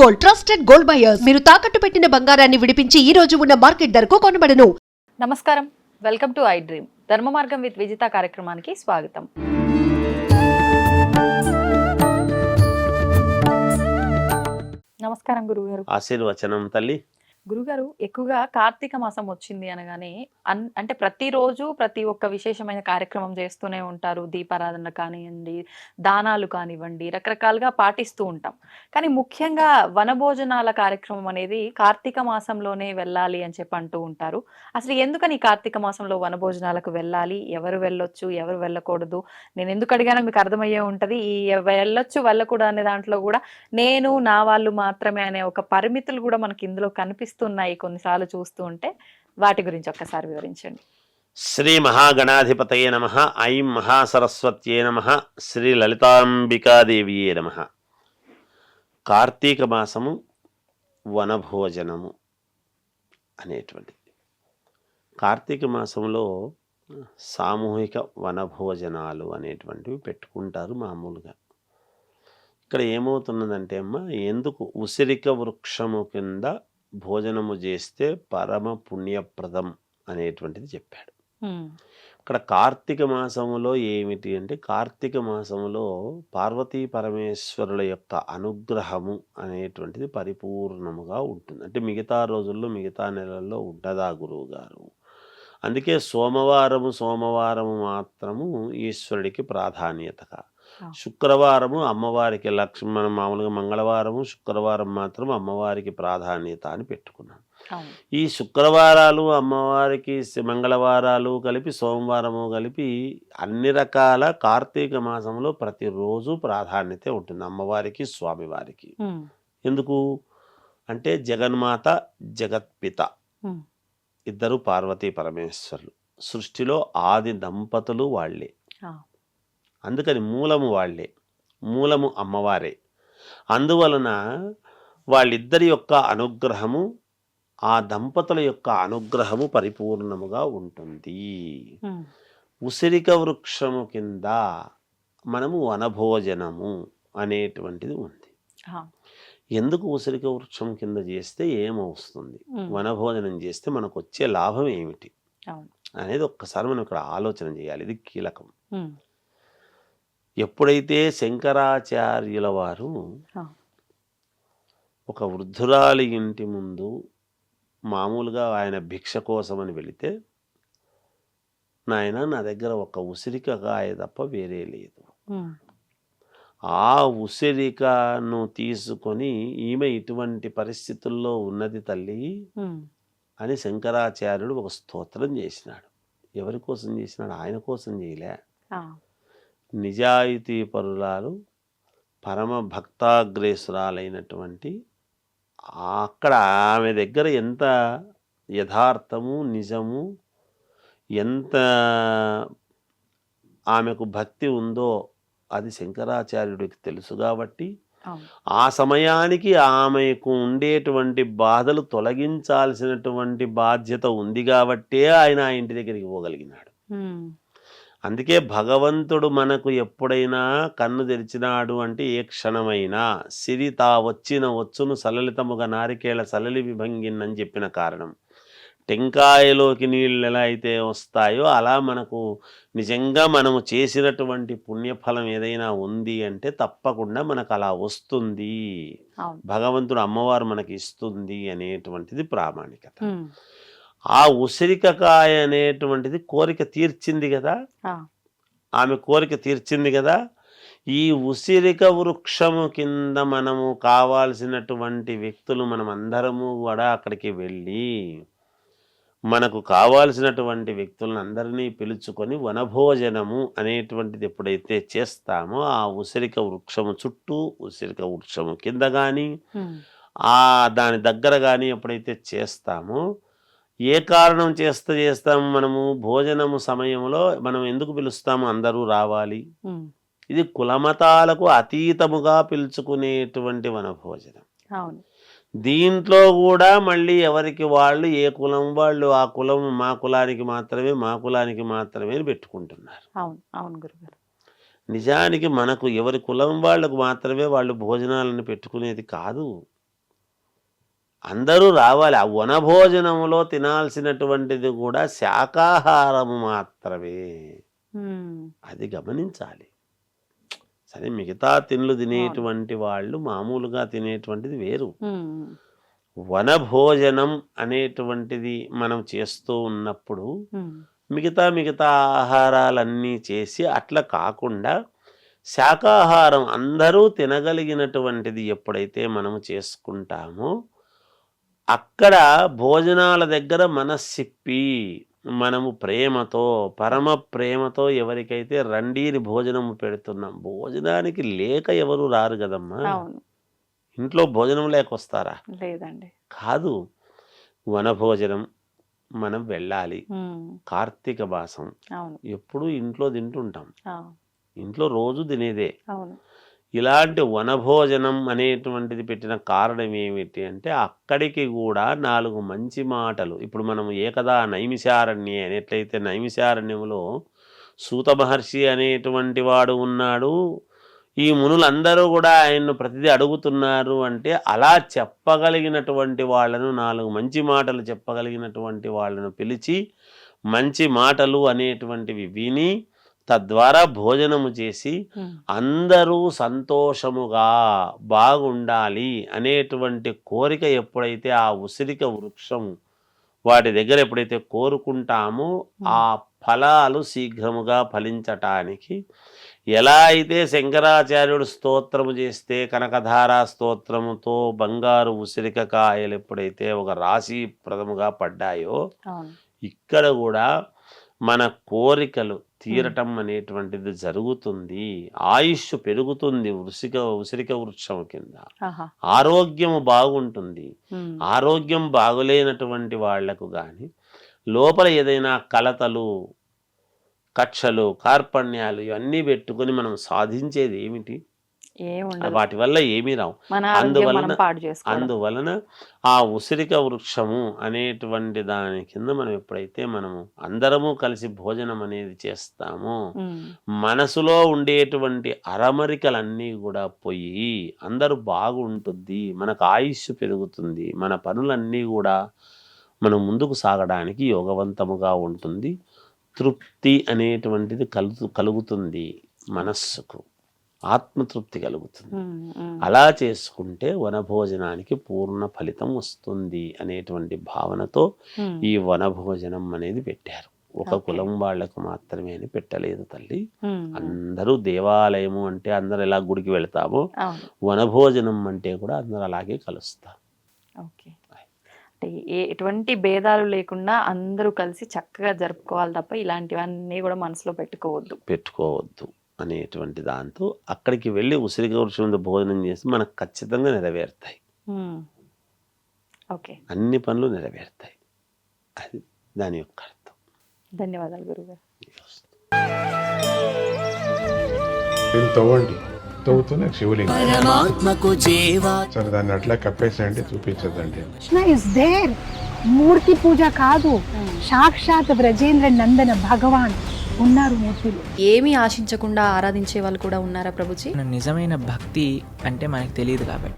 Gold, trusted gold buyers. మీరు తాకట్టు పెట్టిన బంగారాన్ని విడిపించి ఈ రోజు ఉన్న మార్కెట్ ధరకు కొనబడను. నమస్కారం, వెల్కమ్ టు ఐ డ్రీమ్. ధర్మ మార్గం విత్ విజిత కార్యక్రమానికి స్వాగతం. నమస్కారం గురుగారు. ఆశీర్వచనం తల్లి. గురుగారు, ఎక్కువగా కార్తీక మాసం వచ్చింది అనగానే అంటే ప్రతిరోజు ప్రతి ఒక్క విశేషమైన కార్యక్రమం చేస్తూనే ఉంటారు. దీపారాధన కానివ్వండి, దానాలు కానివ్వండి, రకరకాలుగా పాటిస్తూ ఉంటాం. కానీ ముఖ్యంగా వనభోజనాల కార్యక్రమం అనేది కార్తీక మాసంలోనే వెళ్ళాలి అని చెప్పి అంటూ ఉంటారు. అసలు ఎందుకని కార్తీక మాసంలో వనభోజనాలకు వెళ్ళాలి, ఎవరు వెళ్ళొచ్చు, ఎవరు వెళ్ళకూడదు? నేను ఎందుకు అడిగానో మీకు అర్థమయ్యే ఉంటుంది. ఈ వెళ్ళొచ్చు వెళ్ళకూడదు అనే దాంట్లో కూడా నేను నా వాళ్ళు మాత్రమే అనే ఒక పరిమితులు కూడా మనకి ఇందులో కనిపిస్తున్నాయి కొన్నిసార్లు చూస్తూ ఉంటే. వాటి గురించి ఒక్కసారి వివరించండి. శ్రీ మహాగణాధిపతయే నమః. ఐం మహాసరస్వత్యే నమః. శ్రీ లలితాంబికాదేవియే నమః. కార్తీక మాసము వనభోజనము అనేటువంటిది. కార్తీక మాసంలో సామూహిక వనభోజనాలు అనేటువంటివి పెట్టుకుంటారు మామూలుగా. ఇక్కడ ఏమవుతున్నదంటే అమ్మ, ఎందుకు ఉసిరిక వృక్షము కింద భోజనము చేస్తే పరమ పుణ్యప్రదం అనేటువంటిది చెప్పాడు. ఇక్కడ కార్తీక మాసములో ఏమిటి అంటే, కార్తీక మాసములో పార్వతీ పరమేశ్వరుల యొక్క అనుగ్రహము అనేటువంటిది పరిపూర్ణముగా ఉంటుంది. అంటే మిగతా రోజుల్లో మిగతా నెలల్లో ఉండదా గురువు గారు? అందుకే సోమవారము మాత్రము ఈశ్వరుడికి ప్రాధాన్యతగా, శుక్రవారము అమ్మవారికి, మనం మామూలుగా మంగళవారము శుక్రవారం మాత్రం అమ్మవారికి ప్రాధాన్యత అని పెట్టుకున్నాం. ఈ శుక్రవారాలు అమ్మవారికి, మంగళవారాలు కలిపి, సోమవారము కలిపి అన్ని రకాల కార్తీక మాసంలో ప్రతిరోజు ప్రాధాన్యత ఉంటుంది అమ్మవారికి, స్వామివారికి. ఎందుకు అంటే జగన్మాత, జగత్పిత ఇద్దరు పార్వతీ పరమేశ్వరులు. సృష్టిలో ఆది దంపతులు వాళ్ళే. అందుకని మూలము వాళ్ళే, మూలము అమ్మవారే. అందువలన వాళ్ళిద్దరి యొక్క అనుగ్రహము, ఆ దంపతుల యొక్క అనుగ్రహము పరిపూర్ణముగా ఉంటుంది. ఉసిరిక వృక్షము కింద మనము వనభోజనము అనేటువంటిది ఉంది. ఎందుకు ఉసిరిక వృక్షం కింద చేస్తే ఏమవుతుంది, వనభోజనం చేస్తే మనకు వచ్చే లాభం ఏమిటి అనేది ఒక్కసారి మనం ఇక్కడ ఆలోచన చేయాలి. ఇది కీలకం. ఎప్పుడైతే శంకరాచార్యుల వారు ఒక వృద్ధురాలి ఇంటి ముందు మామూలుగా ఆయన భిక్ష కోసమని వెళితే, నాయన నా దగ్గర ఒక ఉసిరికాయ తప్ప వేరే లేదు, ఆ ఉసిరికను తీసుకొని ఈమె ఇటువంటి పరిస్థితుల్లో ఉన్నది తల్లి అని శంకరాచార్యుడు ఒక స్తోత్రం చేసినాడు. ఎవరి కోసం చేసినాడు? ఆయన కోసం చేయలే. నిజాయితీ పరురాలు, పరమ భక్తాగ్రేసురాలైనటువంటి, అక్కడ ఆమె దగ్గర ఎంత యథార్థము, నిజము, ఎంత ఆమెకు భక్తి ఉందో అది శంకరాచార్యుడికి తెలుసు. కాబట్టి ఆ సమయానికి ఆమెకు ఉండేటువంటి బాధలు తొలగించాల్సినటువంటి బాధ్యత ఉంది కాబట్టే ఆయన ఆ ఇంటి దగ్గరికి పోగలిగినాడు. అందుకే భగవంతుడు మనకు ఎప్పుడైనా కన్ను తెరిచినాడు అంటే ఏ క్షణమైనా సిరి తా వచ్చిన వచ్చును సలలితముగా నారికేళ సలలి విభంగిన్నని చెప్పిన కారణం. టెంకాయలోకి నీళ్ళు ఎలా అయితే వస్తాయో అలా మనకు నిజంగా మనము చేసినటువంటి పుణ్యఫలం ఏదైనా ఉంది అంటే తప్పకుండా మనకు అలా వస్తుంది, భగవంతుడు అమ్మవారు మనకి ఇస్తుంది అనేటువంటిది ప్రామాణికత. ఆ ఉసిరికాయ అనేటువంటిది కోరిక తీర్చింది కదా, ఆమె కోరిక తీర్చింది కదా. ఈ ఉసిరిక వృక్షము కింద మనము కావాల్సినటువంటి వ్యక్తులు మనం అందరము కూడా అక్కడికి వెళ్ళి మనకు కావాల్సినటువంటి వ్యక్తులను అందరినీ పిలుచుకొని వనభోజనము అనేటువంటిది ఎప్పుడైతే చేస్తామో, ఆ ఉసిరిక వృక్షము చుట్టూ, ఉసిరిక వృక్షము కింద కానీ దాని దగ్గర కానీ ఎప్పుడైతే చేస్తామో, ఏ కారణం చేస్తాము మనము భోజనము సమయంలో మనం ఎందుకు పిలుస్తాము? అందరూ రావాలి. ఇది కులమతాలకు అతీతముగా పిలుచుకునేటువంటి వనభోజనం. దీంట్లో కూడా మళ్ళీ ఎవరికి వాళ్ళు, ఏ కులం వాళ్ళు ఆ కులం మా కులానికి మాత్రమే పెట్టుకుంటున్నారు. నిజానికి మనకు ఎవరి కులం వాళ్ళకు మాత్రమే వాళ్ళు భోజనాలను పెట్టుకునేది కాదు. అందరూ రావాలి. ఆ వనభోజనములో తినాల్సినటువంటిది కూడా శాకాహారము మాత్రమే. అది గమనించాలి. సరే, మిగతా తిండ్లు తినేటువంటి వాళ్ళు మామూలుగా తినేటువంటిది వేరు. వనభోజనం అనేటువంటిది మనం చేస్తూ ఉన్నప్పుడు మిగతా ఆహారాలన్నీ చేసి అట్లా కాకుండా శాకాహారం అందరూ తినగలిగినటువంటిది ఎప్పుడైతే మనము చేసుకుంటామో అక్కడ భోజనాల దగ్గర మనసిప్పి మనము ప్రేమతో, పరమ ప్రేమతో ఎవరికైతే రండీని భోజనము పెడుతున్నాం, భోజనానికి లేక ఎవరు రారు కదమ్మా. ఇంట్లో భోజనం లేక వస్తారా? లేదండి. కాదు, వనభోజనం మనం వెళ్ళాలి. కార్తీక మాసం ఎప్పుడు ఇంట్లో తింటుంటాం, ఇంట్లో రోజు తినేదే. ఇలాంటి వనభోజనం అనేటువంటిది పెట్టిన కారణం ఏమిటి అంటే అక్కడికి కూడా 4 మంచి మాటలు. ఇప్పుడు మనం ఏకదా నైమిషారణ్యే అని ఎట్లయితే నైమిషారణ్యంలో సూత మహర్షి అనేటువంటి వాడు ఉన్నాడు, ఈ మునులందరూ కూడా ఆయన్ను ప్రతిదీ అడుగుతున్నారు అంటే అలా చెప్పగలిగినటువంటి వాళ్ళను, 4 మంచి మాటలు చెప్పగలిగినటువంటి వాళ్ళను పిలిచి మంచి మాటలు అనేటువంటివి విని తద్వారా భోజనము చేసి అందరూ సంతోషముగా బాగుండాలి అనేటువంటి కోరిక ఎప్పుడైతే ఆ ఉసిరిక వృక్షం వాటి దగ్గర ఎప్పుడైతే కోరుకుంటామో ఆ ఫలాలు శీఘ్రముగా ఫలించటానికి, ఎలా అయితే శంకరాచార్యుడు స్తోత్రము చేస్తే కనకధారా స్తోత్రముతో బంగారు ఉసిరిక కాయలు ఎప్పుడైతే ఒక రాశిప్రదముగా పడ్డాయో ఇక్కడ కూడా మన కోరికలు తీరటం అనేటువంటిది జరుగుతుంది. ఆయుష్ పెరుగుతుంది ఉసిరిక వృక్షం కింద. ఆరోగ్యము బాగుంటుంది. ఆరోగ్యం బాగులేనటువంటి వాళ్లకు కానీ లోపల ఏదైనా కలతలు, కక్షలు, కార్పణ్యాలు ఇవన్నీ పెట్టుకుని మనం సాధించేది ఏమిటి? వాటి వల్ల ఏమీ రావు. అందువలన ఆ ఉసిరిక వృక్షము అనేటువంటి దాని కింద మనం ఎప్పుడైతే మనము అందరము కలిసి భోజనం అనేది చేస్తామో మనసులో ఉండేటువంటి అరమరికలన్నీ కూడా పోయి అందరూ బాగుంటుంది, మనకు ఆయుష్ పెరుగుతుంది, మన పనులన్నీ కూడా మనం ముందుకు సాగడానికి యోగవంతముగా ఉంటుంది. తృప్తి అనేటువంటిది కలుగుతుంది, మనస్సుకు ఆత్మతృప్తి కలుగుతుంది. అలా చేసుకుంటే వనభోజనానికి పూర్ణ ఫలితం వస్తుంది అనేటువంటి భావనతో ఈ వనభోజనం అనేది పెట్టారు. ఒక కులం వాళ్లకు మాత్రమే అని పెట్టలేదు తల్లి. అందరూ దేవాలయము అంటే అందరు ఎలా గుడికి వెళ్తామో వనభోజనం అంటే కూడా అందరు అలాగే కలుస్తారు. ఎటువంటి భేదాలు లేకుండా అందరూ కలిసి చక్కగా జరుపుకోవాలి తప్ప ఇలాంటివన్నీ కూడా మనసులో పెట్టుకోవద్దు అనేటువంటి దాంతో అక్కడికి వెళ్ళి ఉసిరిక వృక్షం మీద భోజనం చేసి మనకు ఖచ్చితంగా నెరవేరుతాయి. అన్ని పనులు నెరవేరుతాయి. అది దాని యొక్క అర్థం. ధన్యవాదాలు గురుగారు. తవ్వుతూనే శివలింగం సరే దాన్ని అట్లా కప్పేసేయండి, చూపించదండి. మూర్తి పూజ కాదు, సాక్షాత్ బ్రజేంద్ర నందన భగవాన్ ఉన్నారు మూర్తిలో. ఏమీ ఆశించకుండా ఆరాధించే వాళ్ళు కూడా ఉన్నారా ప్రభుజీ? నిజమైన భక్తి అంటే మనకు తెలియదు కాబట్టి